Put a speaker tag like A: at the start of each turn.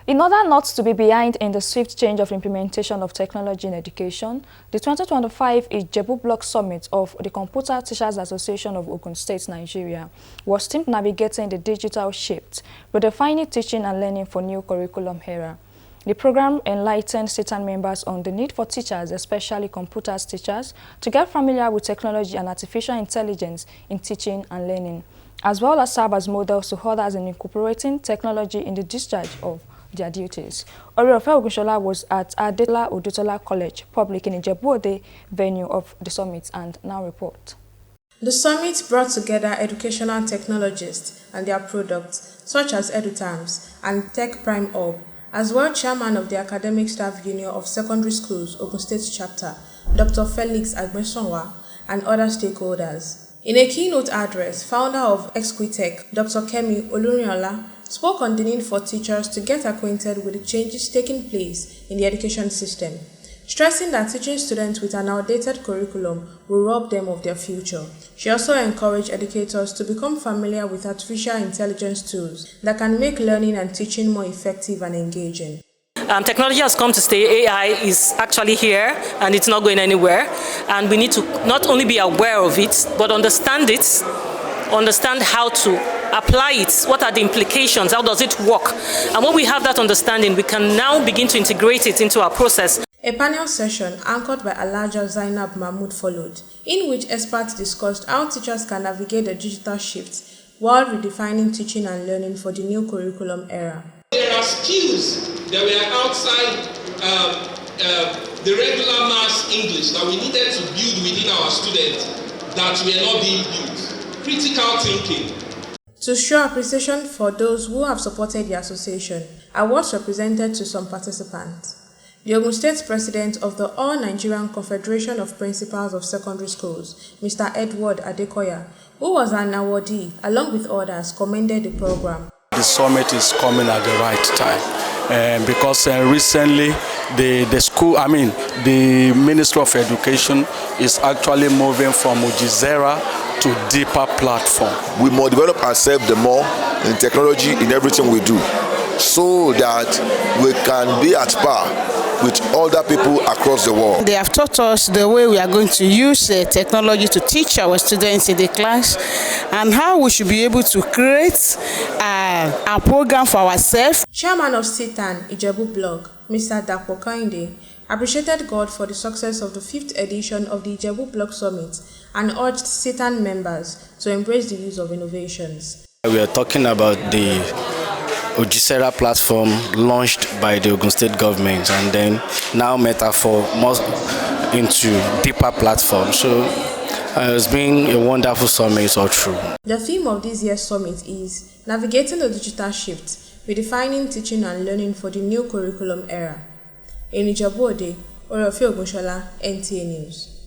A: In order not to be behind in the swift change of implementation of technology in education, the 2025 Ijebu Bloc Summit of the Computer Teachers Association of Ogun State, Nigeria, was themed navigating the digital shift, redefining teaching and learning for new curriculum era. The program enlightened Ctan members on the need for teachers, especially computers teachers, to get familiar with technology and artificial intelligence in teaching and learning, as well as serve as models to others in incorporating technology in the discharge of their duties. Oriofe Ogunshola was at Adela Odutola College Public in Ijebu venue of the summit and now report.
B: The summit brought together educational technologists and their products such as EduTerms and Tech Prime Hub, as well chairman of the Academic Staff Union of Secondary Schools Ogun State Chapter, Dr. Felix Agbesonwa, and other stakeholders. In a keynote address, founder of Exquitech, Dr. Kemi Olurinola, spoke on the need for teachers to get acquainted with the changes taking place in the education system, stressing that teaching students with an outdated curriculum will rob them of their future. She also encouraged educators to become familiar with artificial intelligence tools that can make learning and teaching more effective and engaging.
C: Technology has come to stay. AI is actually here and it's not going anywhere. And we need to not only be aware of it, but understand it, understand how to apply it, what are the implications, how does it work. And when we have that understanding, we can now begin to integrate it into our process.
B: A panel session anchored by Alaja Zainab Mahmood followed, in which experts discussed how teachers can navigate the digital shift while redefining teaching and learning for the new curriculum era.
D: There are skills that were outside the regular mass English that we needed to build within our students that were not being built. Critical thinking.
B: To show appreciation for those who have supported the association, awards were presented to some participants. The Ogun State President of the All-Nigerian Confederation of Principals of Secondary Schools, Mr. Edward Adekoya, who was an awardee, along with others, commended the program.
E: The summit is coming at the right time because recently the Ministry of Education is actually moving from Ujizera to deeper platform.
F: We must develop ourselves the more in technology in everything we do, so that we can be at par with other people across the world.
G: They have taught us the way we are going to use technology to teach our students in the class and how we should be able to create a program for ourselves.
B: Chairman of Ctan, Ijebu Bloc, Mr. Dapo Kainde, appreciated God for the success of the 5th edition of the Ijebu Bloc Summit and urged Ctan members to embrace the use of innovations.
H: We are talking about the Ujisera platform launched by the Ogun State government and then now metaphor more into deeper platform. So it's been a wonderful summit all through.
B: The theme of this year's summit is Navigating the Digital Shift, Redefining Teaching and Learning for the New Curriculum Era. In Ijebu, Oriofe Ogunshola, NTA News.